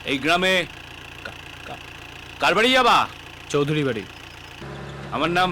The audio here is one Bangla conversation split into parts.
এই গ্রামে কার বাড়ি যাবা? চৌধুরী বাড়ি। আমার নাম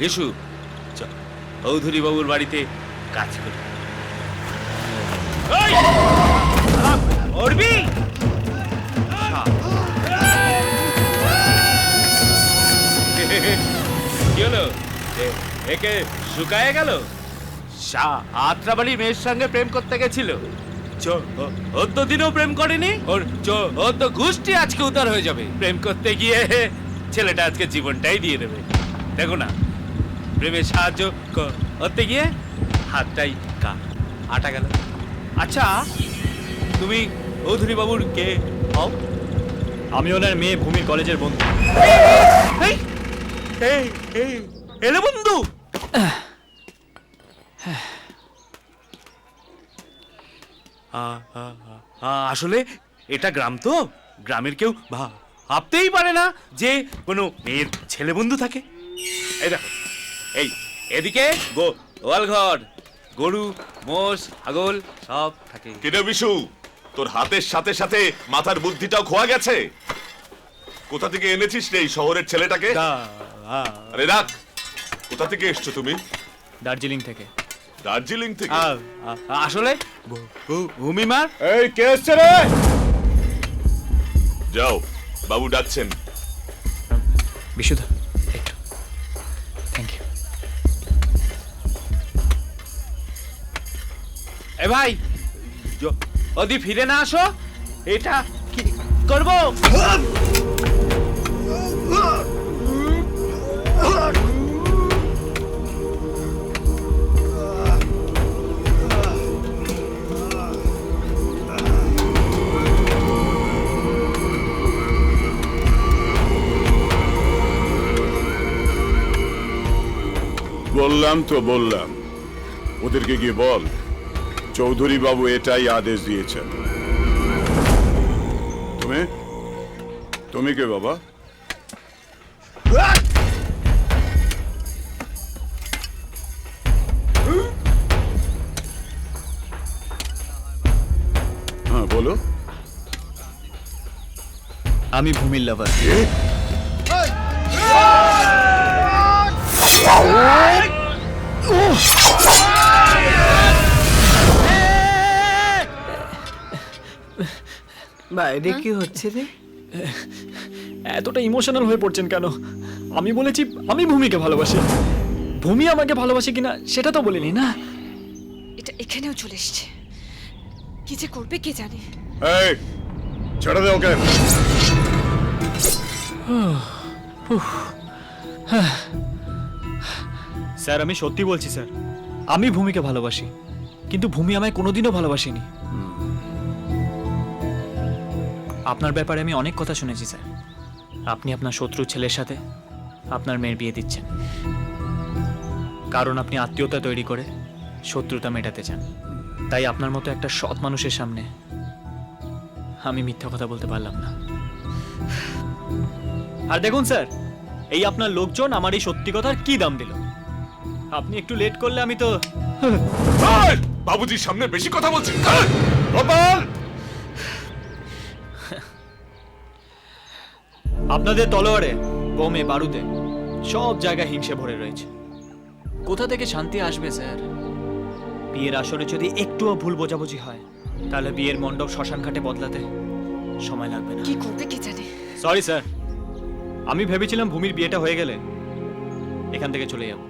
রিশু, চৌধুরী বাবুর বাড়িতে কাজ করি। উঠবি? কি হলো, একে শুকায় গেল? আত্রাবাড়ির মেয়ের সঙ্গে প্রেম করতে গেছিল, ওর তো দিনও প্রেম করেনি। ওর তো ঘুষটি আজকে উদ্ধার হয়ে যাবে। প্রেম করতে গিয়ে ছেলেটা আজকে জীবনটাই দিয়ে দেবে। দেখো না, প্রেমে সাহায্য করতে গিয়ে হাতটাই আটা গেল। আচ্ছা, তুমি চৌধুরী বাবুর কে হও? আমি ওনার মেয়ে ভূমির কলেজের বন্ধু। এলে বন্ধু? আসলে এটা গ্রাম তো, গ্রামের কেউ ভাবতেই পারে না যে কোনো মেয়ের ছেলে বন্ধু থাকে। এই দেখো, এই এদিকে গোয়ালঘর, গরু, মোষ, ছাগল সব থাকে। কিরে বিশু, তোর হাতের সাথে সাথে মাথার বুদ্ধিটাও খোয়া গেছে। কোথা থেকে এনেছিস রে এই শহরের ছেলেটাকে? আরে রাখ, কোথা থেকে এসছো তুমি? দার্জিলিং থেকে। দার্জিলিং থেকে? আসলে ভূমিমার। এই কে এসছে রে? যাও, বাবু ডাকছেন। বিশুদা, একটু থ্যাংক ইউ। এ ভাই, যদি ফিরে না আসো এটা কি করবো? বললাম ওদেরকে গিয়ে বল চৌধুরী বাবু এটাই আদেশ দিয়েছেন। তুমি কে বাবা? হ্যাঁ বলো। আমি ভূমির লাভার। বাইরে কি হচ্ছে রে? এতটা ইমোশনাল হয়ে পড়ছেন কেন? আমি বলেছি আমি ভূমিকে ভালোবাসি। ভূমি আমাকে ভালোবাসে কিনা সেটা তো বলিনি না। এটা এখানেও চলে এসছে, কি যে করবে কে জানে। এই ছেড়ে দে ওকে। স্যার আমি সত্যি বলছি স্যার, আমি ভূমিকে ভালোবাসি, কিন্তু ভূমি আমায় কোনোদিনও ভালোবাসেনি। আপনার ব্যাপারে আমি অনেক কথা শুনেছি স্যার। আপনি আপনার শত্রু ছেলের সাথে আপনার মেয়ের বিয়ে দিচ্ছেন, কারণ আপনি আত্মীয়তা তৈরি করে শত্রুতা মেটাতে চান। তাই আপনার মতো একটা সৎ মানুষের সামনে আমি মিথ্যা কথা বলতে পারলাম না। আর দেখুন স্যার, এই আপনার লোকজন আমার এই সত্যি কথার কি দাম দিল। আপনি একটু লেট করলে আমি তো বাবুজির সামনে বেশি কথা বলছি। আপনাদের তলোয়ারে, বোমে, বারুদে সব জায়গায় হিংসে ভরে রয়েছে। কোথা থেকে শান্তি আসবে স্যার? বিয়ের আসরে যদি একটুও ভুল বোঝাবুঝি হয়, তাহলে বিয়ের মণ্ডপ শ্মশান ঘাটে বদলাতে সময় লাগবে না। কি করবে কে জানে। সরি স্যার, আমি ভেবেছিলাম ভূমির বিয়েটা হয়ে গেলে এখান থেকে চলে যাব,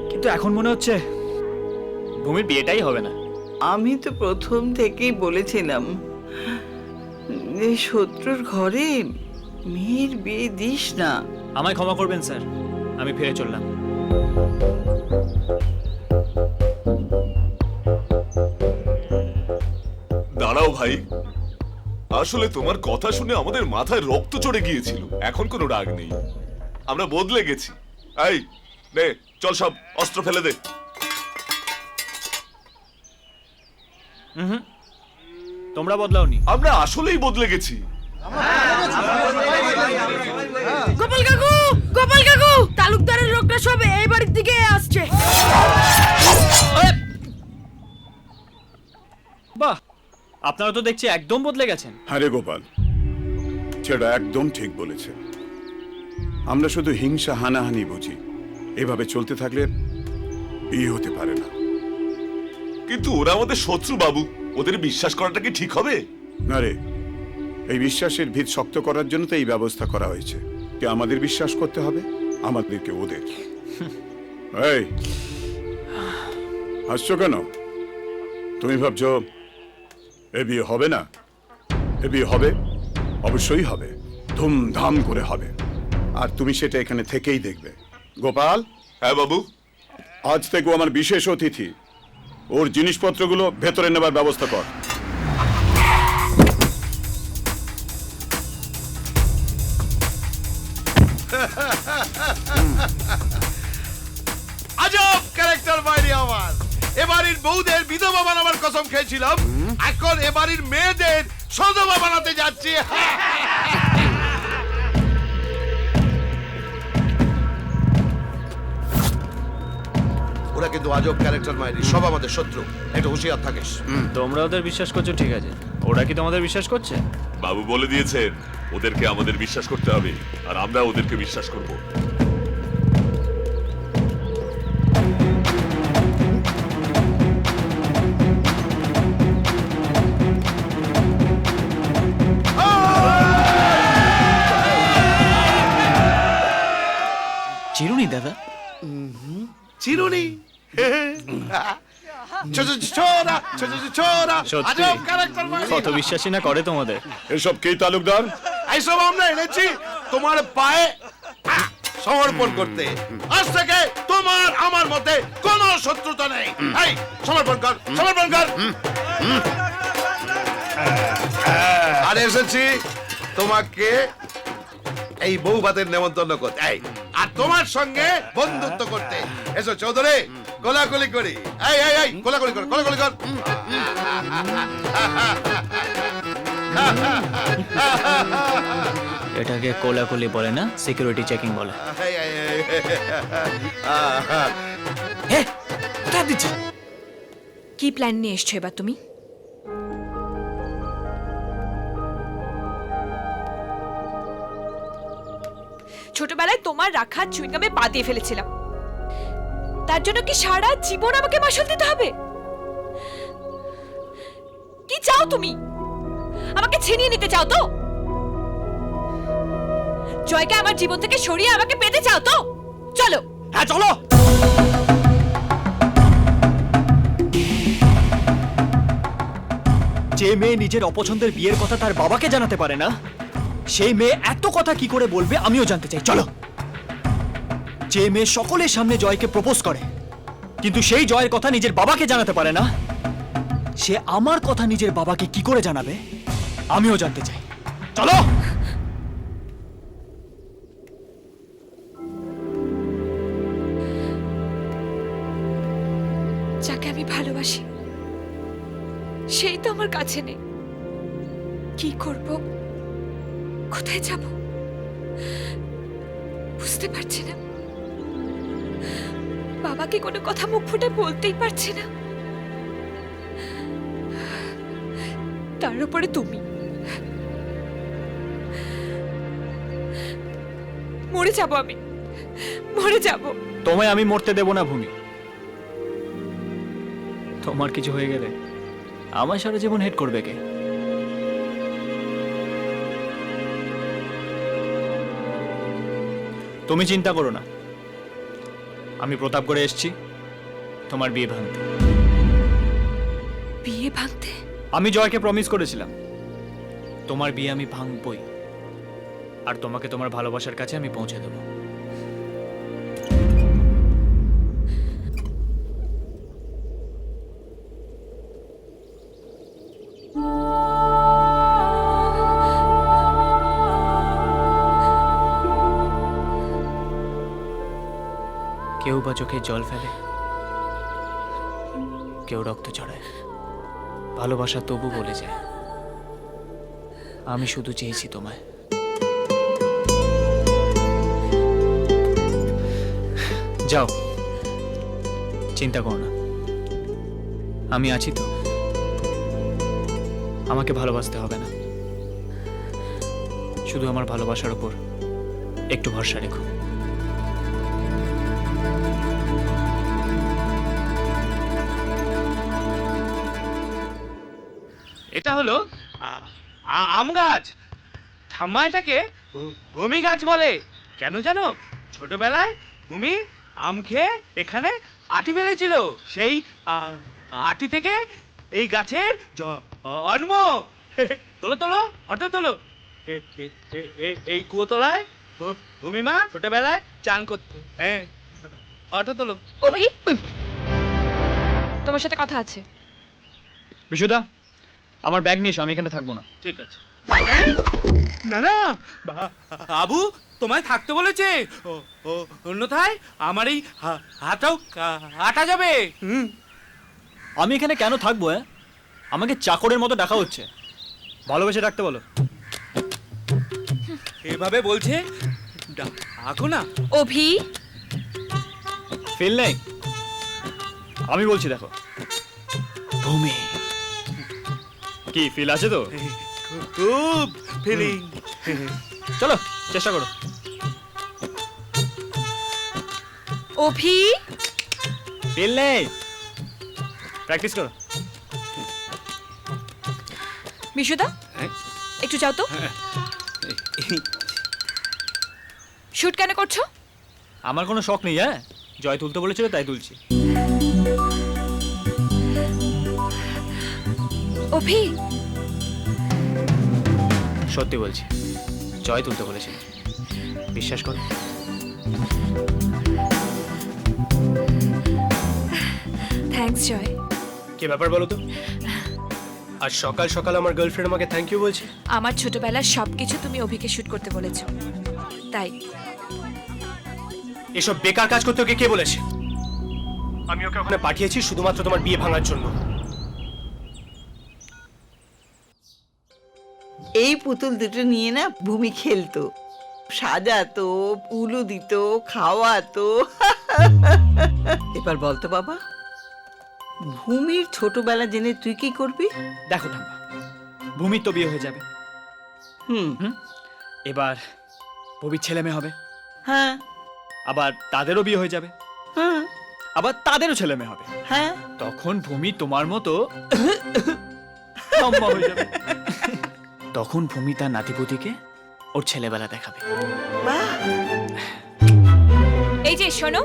কিন্তু এখন মনে হচ্ছে ভূমির বিয়েটাই হবে না। আমি তো প্রথম থেকেই বলেছিলাম যে শত্রুর ঘরে মেয়ের বিয়ে দিস না। আমায় ক্ষমা করবেন স্যার, আমি ফিরে চললাম। দাঁড়াও ভাই, আসলে তোমার কথা শুনে আমাদের মাথায় রক্ত চড়ে গিয়েছিল। এখন কোনো রাগ নেই, আমরা বদলে গেছি। এই নে, চল সব অস্ত্র ফেলে দে। তোমরা বদলাওনি। আমরা আসলেই বদলে গেছি। গোপাল কাকু, গোপাল কাকু, তালুকদারের লোকরা সব এই বাড়ির দিকে আসছে। বাহ, আপনারা তো দেখছি একদম বদলে গেছেন। আরে গোপাল, সেটা একদম ঠিক বলেছে। আমরা শুধু হিংসা হানাহানি বুঝি। এভাবে চলতে থাকলে বিয়ে হতে পারে না। কিন্তু ওরা আমাদের শত্রু বাবু, ওদের বিশ্বাস করাটা কি ঠিক হবে? না রে, এই বিশ্বাসের ভিত শক্ত করার জন্য তো এই ব্যবস্থা করা হয়েছে। কে আমাদের বিশ্বাস করতে হবে, আমাদেরকে ওদের। এই হাসছো কেন? তুমি ভাবছো এ বিয়ে হবে না? এ বিয়ে হবে, অবশ্যই হবে, ধুমধাম করে হবে। আর তুমি সেটা এখানে থেকেই দেখবে। গোপাল, হ্যাঁ বাবু। আজ থেকে ও আমার বিশেষ অতিথি। ওর জিনিসপত্রগুলো ভেতরে নেবার ব্যবস্থা কর। আজব ক্যারেক্টার বাইরে আমার। এবাড়ির বউদের বিধবা বানাবার কসম খেয়েছিলাম, এখন এবাড়ির মেয়েদের সধবা বানাতে যাচ্ছি। ওরা কিন্তু আজব ক্যারেক্টার মাইরি, সব আমাদের শত্রু, একটু হুঁশিয়ার থাকিস। তোমরা ওদের বিশ্বাস করছো ঠিক আছে, ওরা কি তোমাদের বিশ্বাস করছে? বাবু বলে দিয়েছেন ওদেরকে আমাদের বিশ্বাস করতে হবে, আর আমরা ওদেরকে বিশ্বাস করব। চিরুনি দাদা? চিরুনি ছোরা ছোরা সত্যি? আজব ক্যারেক্টার মাইরি। কত বিশ্বাসী না করে তোমাদের। এসব কি তালুকদার? এইসব আমরা এনেছি তোমার পায়ে সমর্পণ করতে। আজ থেকে তোমার আমার মধ্যে কোনো শত্রুতা নেই। এই সমর্পণ কর, সমর্পণ কর। আর এসেছি তোমাকে এই বউ ভাতের নেমন্তন্ন করতে, এই আর তোমার সঙ্গে বন্ধুত্ব করতে। এসো চৌধুরী, কোলাকুলি করি। এই এই এই কোলাকুলি কর, কোলাকুলি কর। এটাকে কোলাকুলি বলে না, সিকিউরিটি চেকিং বলে। এই, এই, এই, কোথায় দিচ্ছি? কি প্ল্যান নিয়ে এসছো এবার তুমি? ছোটবেলায় তোমার রাখা চুইংগামে পা দিয়ে ফেলেছিলাম, তার জন্য কি সারা জীবন আমাকে মাসুল দিতে হবে? কি চাও তুমি? আমাকে ছিনিয়ে নিতে চাও তো? জয়কে আমার জীবন থেকে সরিয়ে আমাকে পেতে চাও তো? চলো। হ্যাঁ চলো। যে মেয়ে নিজের অপছন্দের বিয়ের কথা তার বাবাকে জানাতে পারে না, সেই মেয়ে এত কথা কি করে বলবে আমিও জানতে চাই। চলো। যে মেয়ে সকলের সামনে জয়কে প্রপোজ করে, কিন্তু সেই জয়ের কথা নিজের বাবাকে জানাতে পারে না, সে আমার কথা নিজের বাবাকে কি করে জানাবে আমিও জানতে চাই। চলো। যাকে আমি ভালোবাসি সেই তো আমার কাছে নেই। কি করব, কোথায় যাব বুঝতে পারছি না। বাবাকে কোনো কথা মুখ ফুটে বলতেই পারছি না, তার উপরে তুমি। মরে যাব আমি, মরে যাব। তোমায় আমি মরতে দেব না ভূমি। তোমার কিছু হয়ে গেলে আমার সারা জীবন হেড করবে কে? তুমি চিন্তা করো না, আমি প্রতাপগড়ে এসেছি তোমার বিয়ে ভাঙতে। বিয়ে ভাঙতে? আমি জয়কে প্রমিস করেছিলাম তোমার বিয়ে আমি ভাঙবই, আর তোমাকে তোমার ভালোবাসার কাছে আমি পৌঁছে দেবো। কেউ বা চোখে জল ফেলে, কেউ রক্ত ছড়ায়, ভালোবাসা তবু বলে যায় আমি শুধু চেয়েছি তোমায়। যাও, চিন্তা করো না, আমি আছি তো। আমাকে ভালোবাসতে হবে না, শুধু আমার ভালোবাসার উপর একটু ভরসা রেখো। এটা হলো আম গাছ। ঠাম্মা এটাকে ভূমি গাছ বলে। কেন জানো? ছোটবেলায় ভূমি আম খেয়ে এখানে আটি ফেলেছিল, সেই আটি থেকে এই গাছের জন্ম। তোলো তোলো, অটো তোলো। এই কুয়োতলায় ভূমিমা ছোটবেলায় চান করতো। হ্যাঁ, অটো তোলো। অভি, তোমার সাথে কথা আছে। বিশুদা, আমার ব্যাগ নিয়ে এসো, আমি এখানে থাকবো না। ঠিক আছে। না না, বাবু তোমায় থাকতে বলেছে, অন্যথায় আমার এই হাতটাও কাটা যাবে। আমি এখানে কেন থাকবো? আমাকে চাকরের মতো ডাকা হচ্ছে, ভালোবেসে ডাকতে বলো। এভাবে বলছে, ডাকো না। অভি, ফেল নেই, আমি বলছি দেখো। ভূমি, কি ফিল আছে তো? খুব ফিলিং। চলো চেষ্টা করো। অভি, ফিল নেই, প্র্যাকটিস করো। বিশুদা, একটু যাও তো। শুট কেন করছো? আমার কোনো শখ নেই। জয় তুলতে বলেছিল তাই তুলছি। অভি, সত্যি বলছি, জয় তুলতে বলেছিল, বিশ্বাস করো। থ্যাঙ্কস জয়। কি ব্যাপার বলো তো? আজ সকাল সকাল আমার গার্লফ্রেন্ড আমাকে থ্যাংক ইউ বলছে। আমার ছোটবেলার সবকিছু তুমি অভিকে শুট করতে বলেছো, তাই। এসব বেকার কাজ করতে ওকে কে বলেছে? আমি ওকে ওখানে পাঠিয়েছি শুধুমাত্র তোমার বিয়ে ভাঙার জন্য। এই পুতুল দুটো নিয়ে না ভূমি খেলতো, সাজাতো, উলু দিত, খাওয়াতো। এবার বলতো বাবা, ভূমির ছোটবেলা জেনে তুই কি করবি? দেখো ঠাম্মা, ভূমির তো বিয়ে হয়ে যাবে, হুম, এবার ভূমির ছেলে মেয়ে হবে, হ্যাঁ আবার তাদেরও বিয়ে হয়ে যাবে, হ্যাঁ আবার তাদেরও ছেলে মেয়ে হবে। হ্যাঁ। তখন ভূমি তোমার মতো লম্বা হয়ে যাবে। তখন ভূমি তার নাতিপুতিকে ওর ছেলেবেলা দেখাবে। বাহ, এই যে শোনো,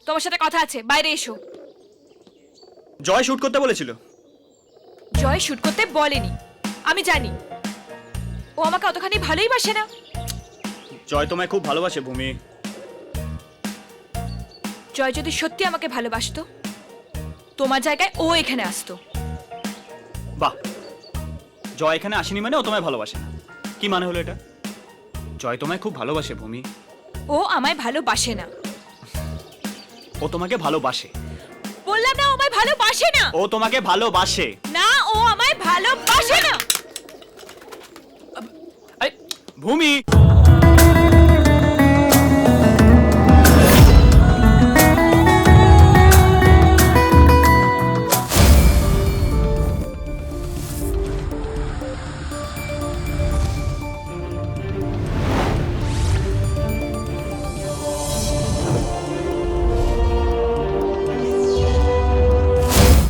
তোমার সাথে কথা আছে, বাইরে এসো। জয় শুট করতে বলেছিল। জয় শুট করতে বলেনি, আমি জানি। ও আমাকে অতখানি ভালোই বাসে না। জয় তোমায় খুব ভালোবাসে ভূমি। জয় যদি সত্যি আমাকে ভালোবাসতো, তোমার জায়গায় ও এখানে আসতো। বাহ, জয় এখানে আসেনি মানে ও তোমায় ভালোবাসে না, কি মানে হলো এটা? জয় তোমায় খুব ভালোবাসে ভূমি। ও আমায় ভালোবাসে না। ও তোমাকে ভালোবাসে। বললাম না ও আমায় ভালোবাসে না। ও তোমাকে ভালোবাসে না, ও আমায় ভালোবাসে না। ভূমি।